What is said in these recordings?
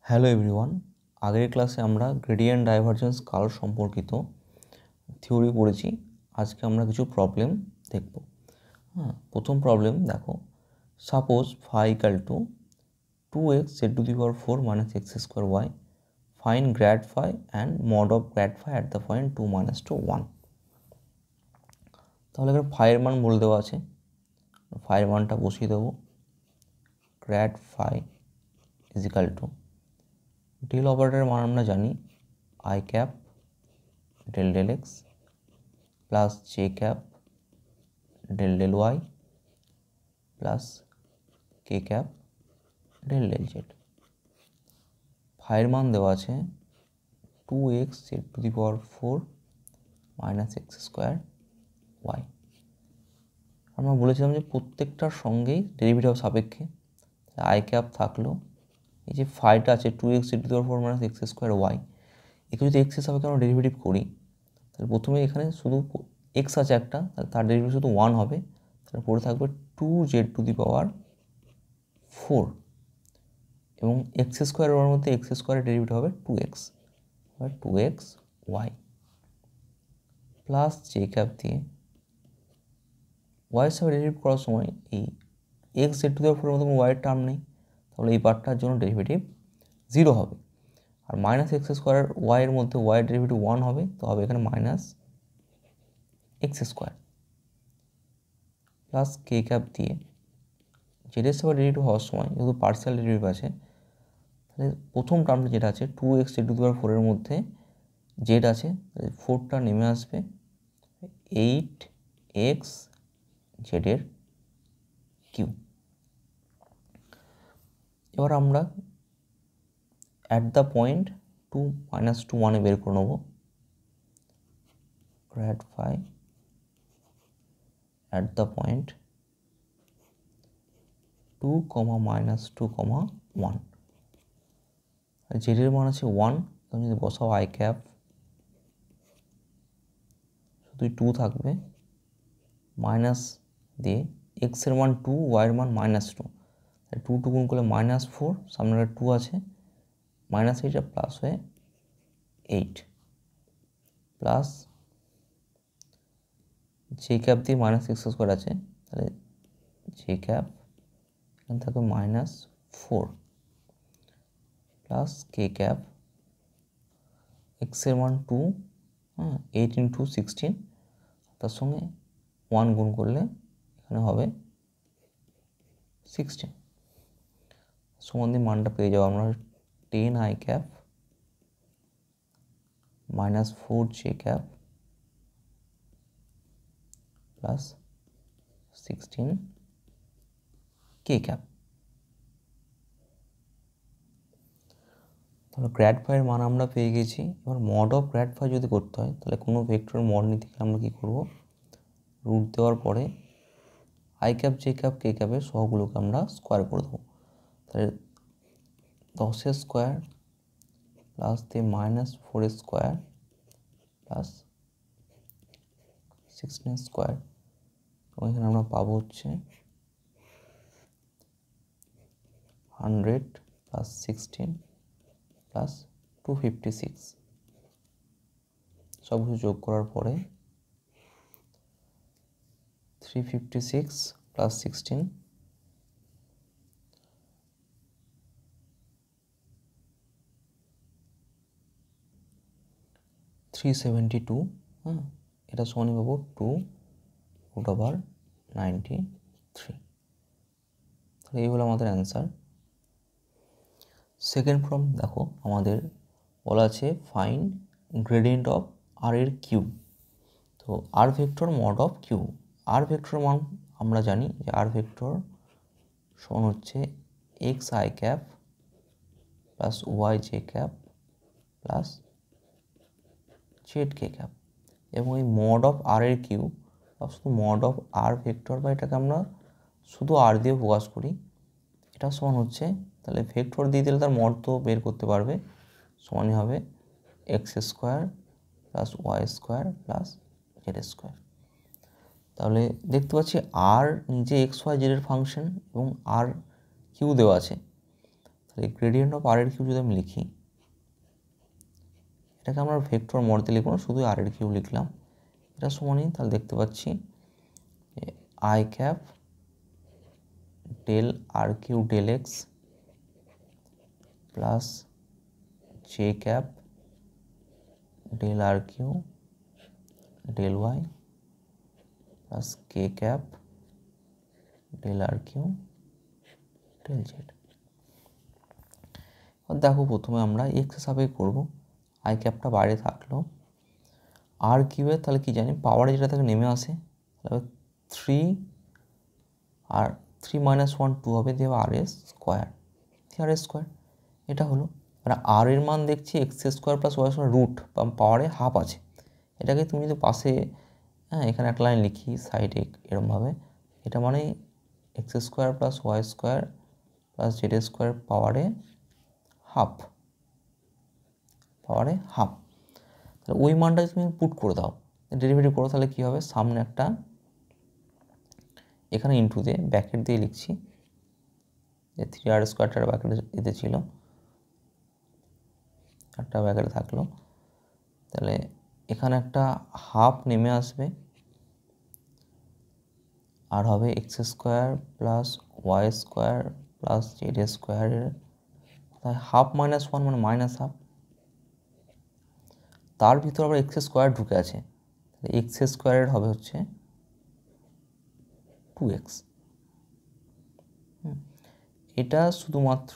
Hello everyone, আগের ক্লাসে আমরা গ্রেডিয়েন্ট ডাইভারজেন্স কার্ভ সম্পর্কিত থিওরি পড়েছি। আজকে আমরা কিছু প্রবলেম দেখব। প্রথম প্রবলেম দেখো, suppose phi equal to 2x z⁴ minus x² y, find grad phi and mod of grad phi at the point 2 minus 2 1। তাহলে এখানে ফাইয়ের মান বলে দেওয়া আছে, ফাইয়ের মানটা বসিয়ে দেবো। Grad phi is equal to del অপারেটরের মান আমরা জানি I cap del del x plus J cap del del Y plus K cap del del Z. ফাইয়ের মান দেওয়া আছে 2x z⁴ minus x² y। আমরা বলেছিলাম যে প্রত্যেকটার সঙ্গেই ডেরিভেটিভ সাপেক্ষে আই ক্যাপ থাকলো, এই যে ফাইটা আছে 2x z⁴ minus x² y, একে যদি এক্সের সাপেক্ষে আমরা ডেরিভেটিভ করি তাহলে প্রথমে এখানে শুধু এক্স আছে একটা, তাহলে তার ডেরিভেটিভ শুধু 1 হবে। তাহলে পড়ে থাকবে 2z⁴ এবং x² মধ্যে x² ডেরিভেটিভ হবে 2x, 2x y plus J cap দিয়ে ওয়াইয়ের সাথে ডেরিভেটিভ করার সময় এই x z⁴ মধ্যে কোনো ওয়াইয়ের টার্ম নেই, তাহলে এই পার্টটার জন্য ডেরিভেটিভ 0 হবে। আর মাইনাস x² ওয়াইয়ের মধ্যে ওয়াইয়ের ডেরিভেটিভ 1 হবে, তো হবে এখানে মাইনাস x² প্লাস কে ক্যাপ দিয়ে জেডের সাথে ডেরিভেটিভ হওয়ার সময় যেহেতু পার্সিয়াল ডেরিভেটিভ আছে, তাহলে প্রথম টার্মটা যেটা আছে 2x z⁴ মধ্যে জেড আছে, 4টা নেমে আসবে 8x জেডের কিউ। এবার আমরা অ্যাট দ্য পয়েন্ট 2 minus 2 1 বের করে নেব grad phi at the point 2, -2, 1। জেডের মান আছে 1, তুমি যদি বসাও আই ক্যাপ শুধু 2 থাকবে, মাইনাস দিয়ে এক্সের মান 2, ওয়াইয়ের মান -2, 2 গুণ করলে -4, সামনে একটা 2 আছে, -8 প্লাস হয়ে 8 প্লাস জে ক্যাপ দিয়ে -x² আছে, তাহলে জে ক্যাপ এখানে থাকবে -4 প্লাস কে ক্যাপ এক্সের মান 2, 8 × 16, তার সঙ্গে 1 গুণ করলে এখানে হবে 16, সমান দিয়ে মানটা পেয়ে যাবো আমরা 10 I cap -4 J cap plus 16 K cap. তাহলে গ্র্যাড ফাইয়ের মান আমরা পেয়ে গেছি। এবার মড অফ গ্র্যাড ফাই যদি করতে হয় তাহলে কোনো ভেক্টরের মড নিতে গেলে আমরা কী করবো, রুট দেওয়ার পরে আই ক্যাপ জে ক্যাপ কে ক্যাপের সহগুলোকে আমরা স্কোয়ার করে দেবো। তাহলে 10 স্কোয়ার প্লাস দিয়ে -4 স্কোয়ার প্লাস 16 স্কোয়ার, এবং এখানে আমরা পাবো হচ্ছে 100 প্লাস 16 প্লাস 256, সব কিছু যোগ করার পরে 356 প্লাস 16 372, এটা সমানই পাবো 2√93। তাহলে এই হলো আমাদের অ্যান্সার। সেকেন্ড প্রবলেম দেখো, আমাদের বলা আছে ফাইন্ড গ্রেডিয়েন্ট অফ আর এর কিউব। তো R vector mod of Q, R vector মান আমরা জানি যে আর ভেক্টর সমান হচ্ছে X I cap plus Y J cap plus Z K cap, এবং এই মড অফ আর এর কিউব বা শুধু মড অফ আর ভেক্টর, বা এটাকে আমরা শুধু আর দিয়ে প্রকাশ করি, এটা সমান হচ্ছে, তাহলে ভেক্টর দিয়ে দিলে তার মড তো বের করতে পারবে, সমানই হবে x² plus y² plus z²। তাহলে দেখতে পাচ্ছি আর নিজে x y z এর ফাংশন এবং আর কিউ দেওয়া আছে, তাহলে গ্রেডিয়েন্ট অফ আর এর কিউব যদি আমি লিখি, এটাকে আমরা ভেক্টর মোডতে লিখব না, শুধু আর এর কিউব লিখলাম, এটা সমানই তাহলে দেখতে পাচ্ছি i cap del r q del x plus J cap del r q del Y plus K cap del r q del z. দেখো প্রথমে আমরা এক্স হিসাবে করবো, আই ক্যাপটা বাইরে থাকলো, আর কিউবের তাহলে কি জানি পাওয়ারে যেটা থেকে নেমে আসে, তাহলে 3 আর 3 - 1 2 হবে, দিয়ে r s square, r s square এটা হলো। মানে আর এর মান দেখছি x square plus y square root বা পাওয়ারে হাফ আছে, এটাকে তুমি যদি পাশে এখানে একটা লাইন লিখি সাইডে এরমভাবে, এটা মানে x square plus y square plus z square পাওয়ারে হাফ, পাওয়ারে হাফ। তাহলে ওই মানটা তুমি পুট করে দাও, ডেরিভেটিভ করো, তাহলে কী হবে, সামনে একটা এখানে ইন্টু দিয়ে ব্যাকেট দিয়ে লিখছি, যে 3r স্কোয়ারটার ব্যাকেট এতে ছিল, একটা ব্যাকেটে থাকলো, তাহলে এখানে একটা হাফ নেমে আসবে, আর হবে x square plus y square plus z স্কোয়ারের, তাই হাফ -1 মানে মাইনাস হাফ, তার ভিতরে আবার এক্স স্কোয়ার ঢুকে আছে, তাহলে এক্স স্কোয়ারের হবে হচ্ছে 2x। এটা শুধুমাত্র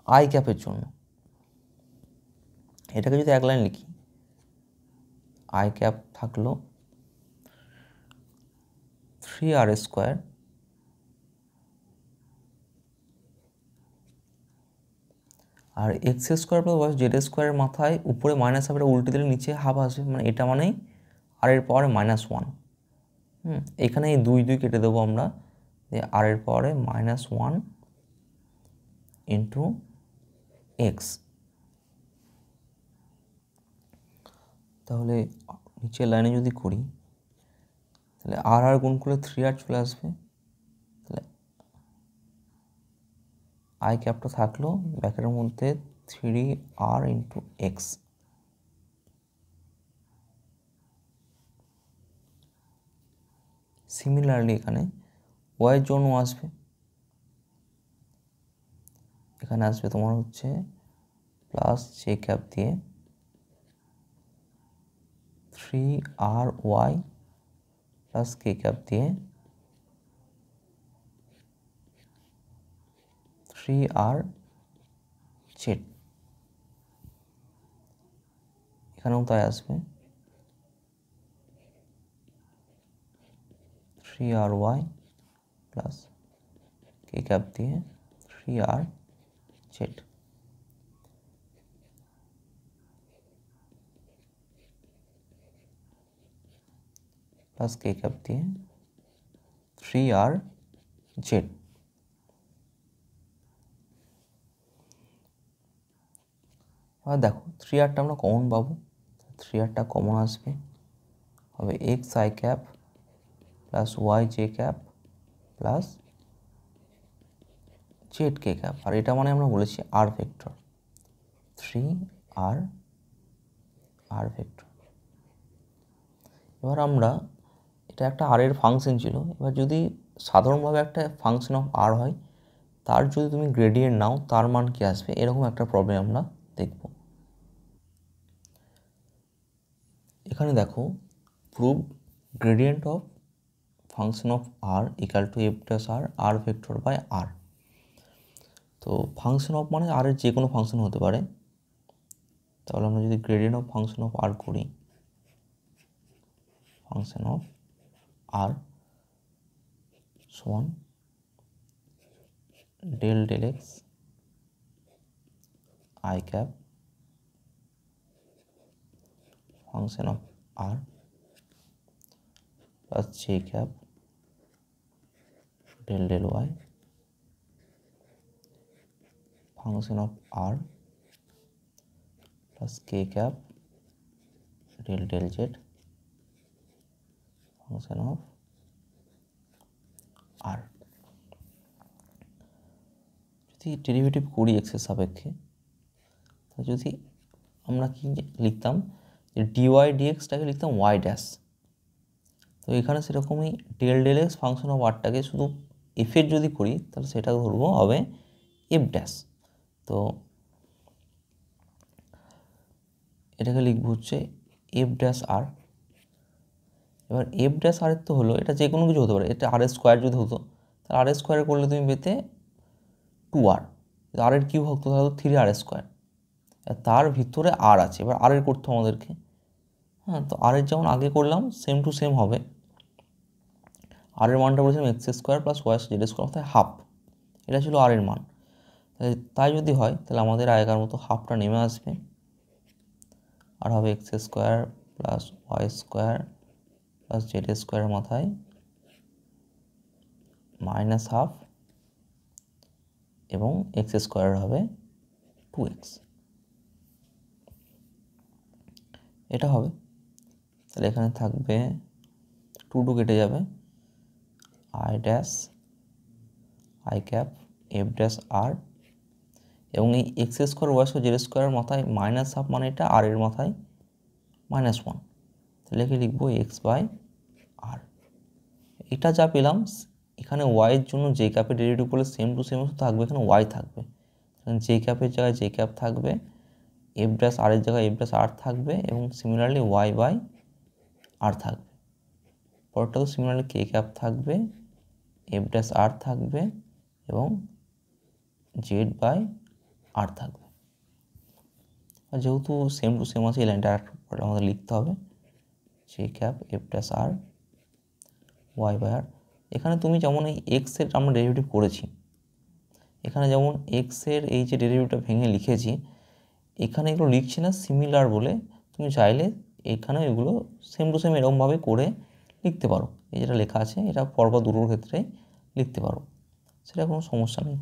আই ক্যাপের জন্য। এটাকে যদি এক লাইন লিখি, আই ক্যাপ থাকলো 3r স্কোয়ার আর এক্স স্কোয়ার প্লাস জেড স্কোয়ারের মাথায় উপরে মাইনাস হাফ, এটা উল্টে দিলে নিচে হাফ আসবে, মানে এটা মানেই আর এর পাওয়ারে -1। এখানে এই 2 2 কেটে দেবো আমরা, যে আর এর পাওয়ারে -1 ইন্টু এক্স। তাহলে নিচের লাইনে যদি করি, তাহলে আর গুণ করলে 3r চলে আসবে, তাহলে আই ক্যাপটা থাকলো ব্যাকেটের মধ্যে 3r ইন্টু এক্স। সিমিলারলি এখানে ওয়াইয়ের জন্য আসবে, এখানে আসবে তোমার হচ্ছে প্লাস জে ক্যাপ দিয়ে 3ry প্লাস কে ক্যাপ দিয়ে 3rz, এখানেও তাই আসবে 3ry প্লাস কে ক্যাপ দিয়ে 3rz প্লাস কে ক্যাপ দিয়ে 3rz। আর দেখো 3rটা আমরা কমন পাবো, 3rটা কমন আসবে, হবে X I cap plus Y J cap plus Z K cap, আর এটা মানে আমরা বলেছি আর ভেক্টর, 3r আর ভেক্টর। এবার আমরা, এটা একটা আর এর ফাংশন ছিল, এবার যদি সাধারণভাবে একটা ফাংশন অফ আর হয়, তার যদি তুমি গ্রেডিয়েন্ট নাও তার মান কী আসবে, এরকম একটা প্রবলেম আমরা দেখব। এখানে দেখো, prove gradient of function of R equal to F dash R R vector by R. তো ফাংশন অফ মানে আর এর যে কোনো ফাংশন হতে পারে, তাহলে আমরা যদি gradient of function of R করি, ফাংশন অফ আর সমান del del X I cap function of R plus J cap del del Y function of R plus K cap del del Z function of R. যদি যদি derivative করি এক্সের সাপেক্ষে, তাহলে যদি আমরা কি লিখতাম, যে ডিওয়াই ডিএক্সটাকে লিখতাম ওয়াই ড্যাশ। তো এখানে সেরকমই del del X function of আরটাকে শুধু এফের যদি করি তাহলে সেটা ধরবো হবে এফ ড্যাশ। তো এটাকে লিখবো হচ্ছে এফ ড্যাশ আর। এবার এফ ড্যাশ আর তো হলো, এটা যে কোনো কিছু হতে পারে, এটা আর স্কোয়ার যদি হতো তাহলে আর স্কোয়ার করলে তুমি পেতে 2r, আর এর কিউব হতো তাহলে 3r স্কোয়ার। তার ভিতরে আর আছে, এবার আর এর করতে আমাদেরকে, হ্যাঁ। তো আর এর যেমন আগে করলাম সেম টু সেম হবে। আর এর মানটা বলেছিলাম x square plus y z square অর্থাৎ হাফ, এটা ছিল আর এর মান। তাই যদি হয় তাহলে আমাদের আগেকার মতো হাফটা নেমে আসবে, আর হবে x square plus y square plus z স্কোয়ারের মাথায় মাইনাস হাফ, এবং এক্স স্কোয়ার হবে 2x, এটা হবে। তাহলে এখানে থাকবে 2 কেটে যাবে, I dash I cap F dash R, এবং এই X square Y square Z স্কোয়ারের মাথায় মাইনাস হাফ মানে এটা আর এর মাথায় -1, তাহলে লিখবো এক্স বাই আর। এটা যা পেলাম, এখানে ওয়াইয়ের জন্য জে ক্যাপের ডেরিভেটিভ করলে সেম টু সেম থাকবে, এখানে ওয়াই থাকবে, জে ক্যাপের জায়গায় জে ক্যাপ থাকবে, এফ ড্যাশ আর এর জায়গায় এফ ড্যাশ আর থাকবে, এবং সিমিলারলি ওয়াই বাই আর থাকবে। পরটা তো সিমিলারলি কে ক্যাপ থাকবে, এফ ড্যাশ আর থাকবে, এবং জেড বাই আর থাকবে। আর যেহেতু সেম টু সেম আছে এই লাইনটা আর আমাদের লিখতে হবে J cap F dash R Y by R. এখানে তুমি যেমন এই এক্সের আমরা ডেরিভেটিভ করেছি, এখানে যেমন এক্সের এই যে ডেরিভেটিভটা ভেঙে লিখেছি, এখানে এগুলো লিখছি না সিমিলার বলে, তুমি চাইলে এখানে এগুলো সেম টু সেম এরকমভাবে করে লিখতে পারো। এই যেটা লেখা আছে এটা পরপর দুটোর ক্ষেত্রে লিখতে পারো, সেটা কোনো সমস্যা নেই।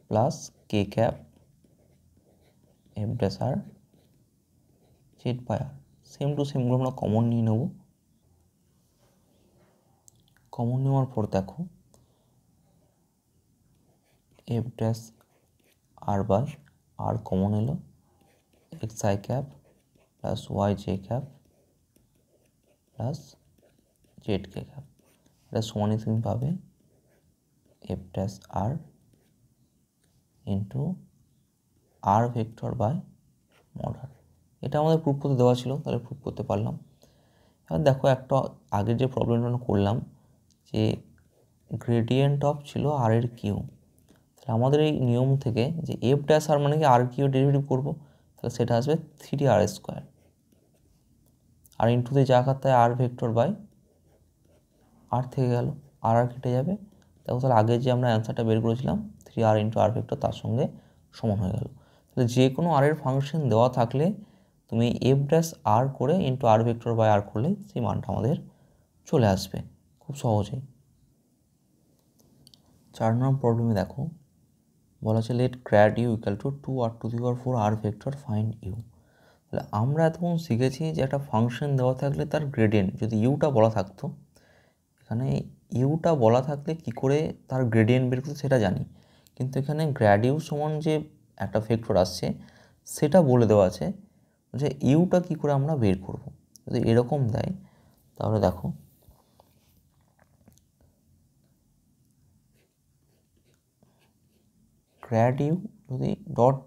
Plus K cap F dash R Z by R, same to সেমগুলো আমরা কমন নিয়ে নেব। কমন নেওয়ার পর দেখো F dash R by R common এলো, X I cap plus Y J cap plus Z K cap, এটা সমানই তুমি পাবে F dash R into R vector by mod R. এটা আমাদের প্রুফ করতে দেওয়া ছিল, তাহলে প্রুফ করতে পারলাম। এবার দেখো একটা আগের যে প্রবলেমটা করলাম, যে গ্রেডিয়েন্ট অফ ছিল আর এর কিউ, তাহলে আমাদের এই নিয়ম থেকে যে এফ ড্যাশ আর মানে কি আর কিউ ডেরিভেটিভ করবো, তাহলে সেটা আসবে 3r স্কোয়ার, আর ইন্টুতে যা খাত তাই আর ভেক্টর বাই আর থেকে গেল, আর আর কেটে যাবে। দেখো তাহলে আগে যে আমরা অ্যান্সারটা বের করেছিলাম 3r ইন্টু আর ভেক্টর তার সঙ্গে সমান হয়ে গেল। তাহলে যে কোনো আর এর ফাংশন দেওয়া থাকলে তুমি এফ ড্যাশ আর করে ইন্টু আর ভেক্টর বাই আর করলে সেই মানটা আমাদের চলে আসবে খুব সহজেই। 4 নম্বর প্রবলেমে দেখো বলা আছে let grad u equal to 2r⁴ r vector find u. তাহলে আমরা এতক্ষণ শিখেছি যে একটা ফাংশন দেওয়া থাকলে তার গ্রেডিয়েন্ট যদি ইউটা বলা থাকতো, এখানে ইউটা বলা থাকলে কি করে তার গ্রেডিয়েন্ট বের করতে সেটা জানি, কিন্তু এখানে গ্র্যাড ইউ সমান যে একটা ভেক্টর আসছে সেটা বলে দেওয়া আছে যে ইউটা কি করে আমরা বের করব। যদি এরকম দেয় তাহলে দেখো গ্র্যাড ইউ যদি ডট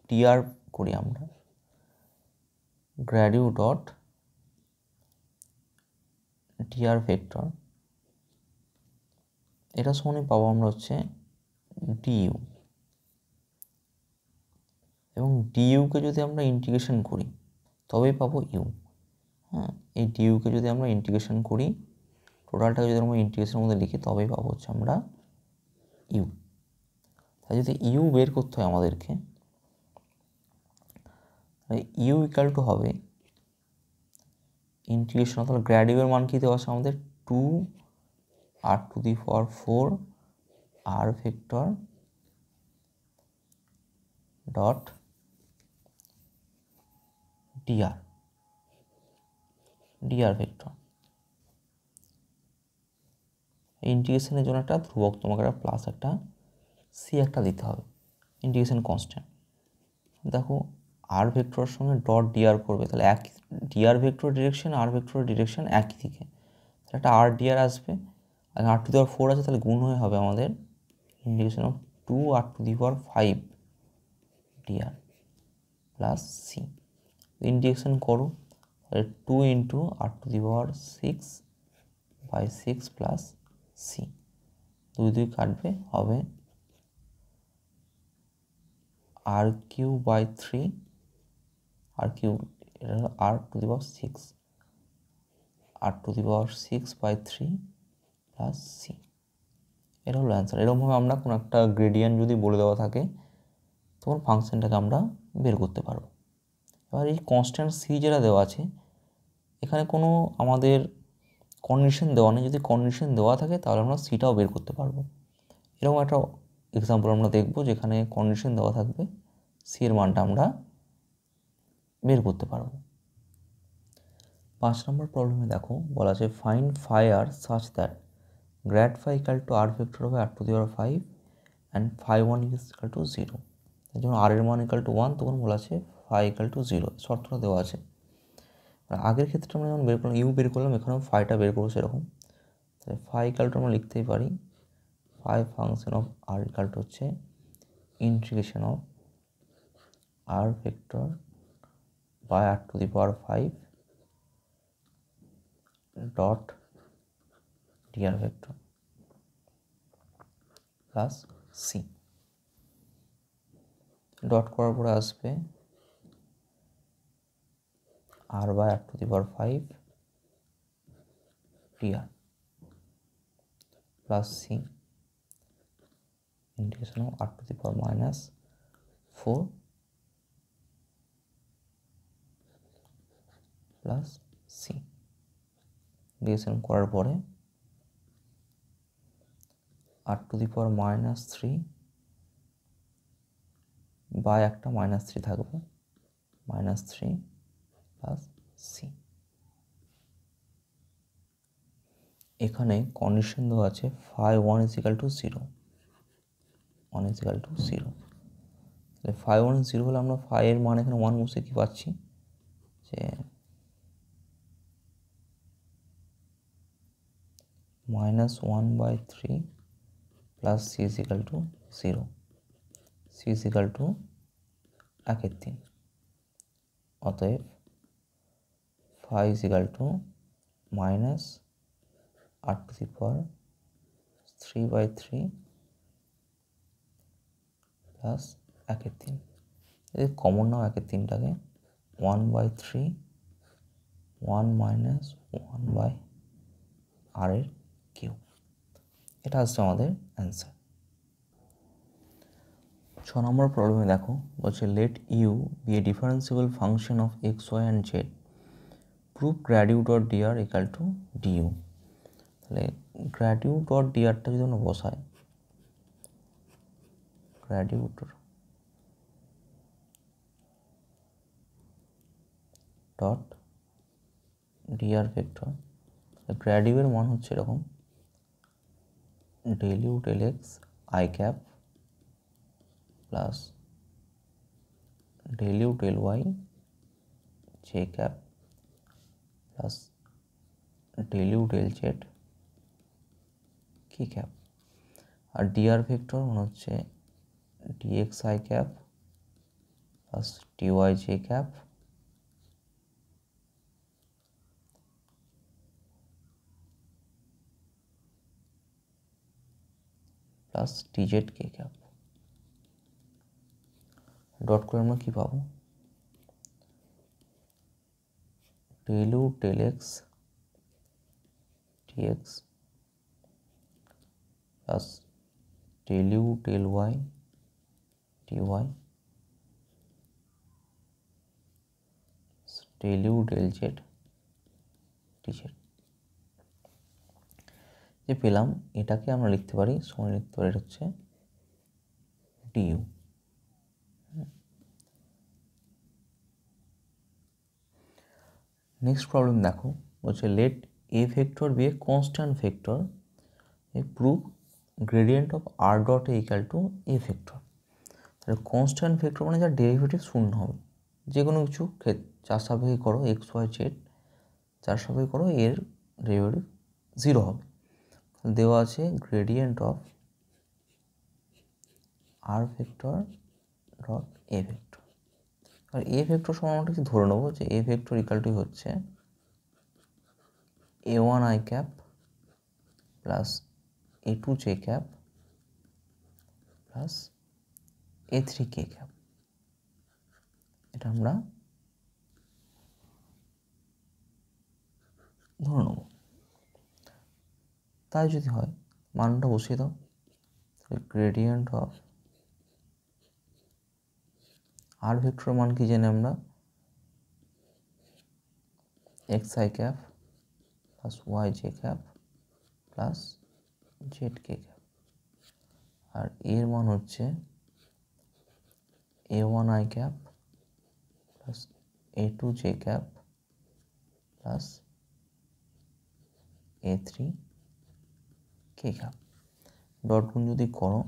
টিআর করি আমরা, grad you dot dr vector, এটা সমানই পাবো আমরা হচ্ছে ডিইউ, এবং ডিইউকে যদি আমরা ইন্টিগ্রেশন করি তবেই পাবো ইউ। হ্যাঁ, এই ডিইউকে যদি আমরা ইন্টিগ্রেশন করি, টোটালটাকে যদি আমরা ইন্টিগ্রেশনের মধ্যে লিখি তবেই পাবো হচ্ছে আমরা ইউ। তাই যদি ইউ বের করতে হয় আমাদেরকে, ইউ ইকাল টু হবে ইন্টিগ্রেশন, অর্থাৎ গ্র্যাড ইউ এর মান কি দেওয়া আছে আমাদের 2r⁴ r vector dot DR vector. এই ইন্টিগ্রেশনের জন্য একটা ধ্রুবক তোমাকে একটা প্লাস একটা সি একটা দিতে হবে, ইন্টিগ্রেশন কনস্ট্যান্ট। দেখো আর ভেক্টরের সঙ্গে ডট ডিআর করবে, তাহলে এক ডিআর ভেক্টর ডিরেকশন আর ভেক্টরের ডিরেকশন একই দিকে, তাহলে একটা আর ডিআর আসবে, আর আর টু দি পাওয়ার 4 আছে, তাহলে গুণ হয়ে হবে আমাদের integration of 2 R to the power 5 DR plus C. Integration করো, তাহলে 2 into R to the power 6/6 plus C, 2 কাটবে, হবে R Q by 3, R Q এটা হলো R to the power 6, R to the power 6/3 plus C, এটা হলো answer. এরকমভাবে আমরা কোনো একটা গ্রেডিয়েন্ট যদি বলে দেওয়া থাকে তখন ফাংশনটাকে আমরা বের করতে পারবো। এবার এই কনস্ট্যান্ট সি যেটা দেওয়া আছে, এখানে কোনো আমাদের কন্ডিশন দেওয়া নেই, যদি কন্ডিশন দেওয়া থাকে তাহলে আমরা সিটাও বের করতে পারবো। এরকম একটা এক্সাম্পল আমরা দেখব যেখানে কন্ডিশন দেওয়া থাকবে, সি এর মানটা আমরা বের করতে পারবো। 5 নম্বর প্রবলেমে দেখো বলা আছে find phi R such that grad phi equal to R vector হবে R to the power 5 and phi 1 equal to 0। যখন আর এর মান ইকাল টু 1 তখন বলা আছে ফাই ইকাল টু 0, শর্তটা দেওয়া আছে। আগের ক্ষেত্রে আমরা যেমন বের করলাম ইউ বের করলাম, এখানেও ফাইটা বের করবো সেরকম। তাহলে ফাই ইকাল টু আমরা লিখতেই পারি phi function of R equal to হচ্ছে integration of R vector by R to the power 5 dot DR vector plus C. Dot করার পরে আসবে R by R to the power 5 DR plus C integration of R to the power -4 plus C. Integration করার পরে আর to the পাওয়ার -3 বা একটা -3 থাকবে, -3 plus C. এখানে condition দেওয়া আছে phi 1 equal to 0, 1 equal to 0। তাহলে ফাই 1 0 হলে আমরা ফাই এর মান এখানে 1 বসে কি পাচ্ছি, যে -1/3 plus c equal to 0, c equal to 1/3। অতএব phi equal to -r to the power 3/3 plus 1/3। এই কমন নাও 1/3টাকে, 1/3 1 - 1 আর এর কিউ, এটা আসছে আমাদের অ্যান্সার। 6 নম্বর প্রবলেমে দেখো বলছে let U be a differentiable function of X Y and Z, prove grad you dot DR equal to DU. তাহলে গ্র্যাড ইউ ডট ডিআরটা যদি আমরা বসাই, grad you dot DR vector, grad U এর মান হচ্ছে এরকম del U del X I cap plus del U del Y J cap plus del U del Z K cap. আর ডিআর ভেক্টর মানে হচ্ছে DX I cap plus DY J cap plus DZ K cap. Dot করে আমরা কী পাবো, del U del X DX plus del U del Y DY del U del Z DZ. যে পেলাম এটাকে আমরা লিখতে পারি, সমান লিখতে পারি, এটা হচ্ছে ডিইউ। নেক্সট প্রবলেম দেখো বলছে let a vector be a constant vector, prove gradient of r dot a equal to a vector. তাহলে কনস্ট্যান্ট ভেক্টর মানে যার ডেরিভেটিভ শূন্য হবে, যে কোনো কিছু যার সাপেক্ষে করো এক্স ওয়াই জেড, যার সাপেক্ষে করো এর ডেরিভেটিভ 0 হবে। দেওয়া আছে gradient of R vector dot a vector. আর এ ভেক্টর সমান আমরা কিছু ধরে নেবো যে এ ভেক্টর ইকালটি হচ্ছে a1 i cap plus a2 j cap plus a3 k cap. এটা আমরা ধরে নেব। তাই যদি হয় মানটা বসিয়ে দাও, গ্রেডিয়েন্ট অফ আর ভেক্টর মান কি জানি আমরা X I cap plus Y J cap plus Z K cap, আর এর মান হচ্ছে a1 i cap plus a2 j cap plus a3 k cap. Dot গুণ যদি করো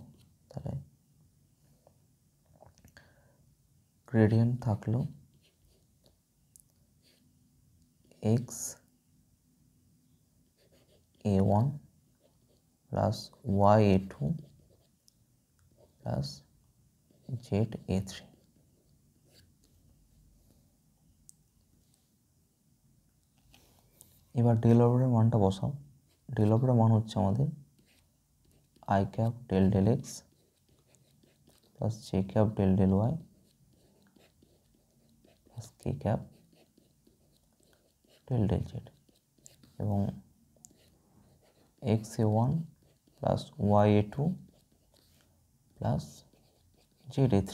তাহলে গ্রেডিয়েন্ট থাকলো X a1 plus Y a2 plus Z a3। এবার ডেল অপারেটরের মানটা বসাও। ডেল অপারেটরের মান হচ্ছে আমাদের I cap del del x plus J cap del del Y plus K cap del del Z, এবং X a1 plus Y a2 plus Z a3।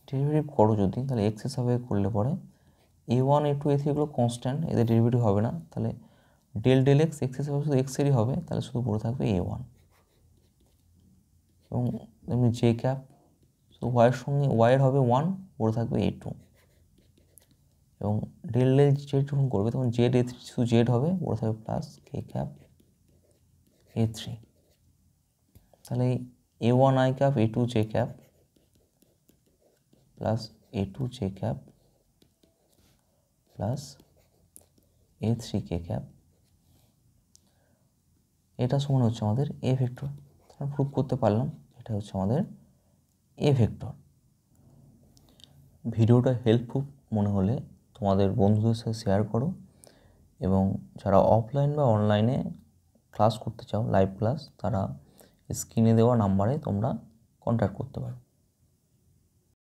Derivative করো যদি, তাহলে এক্স হিসাবে করলে পরে a1 a2 a3 এগুলো কনস্ট্যান্ট, এদের derivative হবে না, তাহলে ডেল ডেল এক্স এক্স হিসাবে শুধু এক্সেরই হবে, তাহলে শুধু পড়ে থাকবে a1, এবং এমনি জে ক্যাপ শুধু ওয়াইয়ের সঙ্গে ওয়াইয়ের হবে 1, পড়ে থাকবে a2, এবং ডেল ডেল জেড যখন করবে তখন জেড a3 শুধু জেড হবে, পড়ে থাকবে প্লাস কে ক্যাপ a3। তাহলে a1 i cap a2 j cap plus a2 j cap plus a3 k cap, এটা সমান হচ্ছে আমাদের এ ভেক্টর। আমরা প্রুভ করতে পারলাম এটা হচ্ছে আমাদের এ ভেক্টর। ভিডিওটা হেল্পফুল মনে হলে তোমাদের বন্ধুদের সাথে শেয়ার করো, এবং যারা অফলাইন বা অনলাইনে ক্লাস করতে চাও লাইভ ক্লাস, তারা স্ক্রিনে দেওয়া নাম্বারে তোমরা কন্ট্যাক্ট করতে পারো।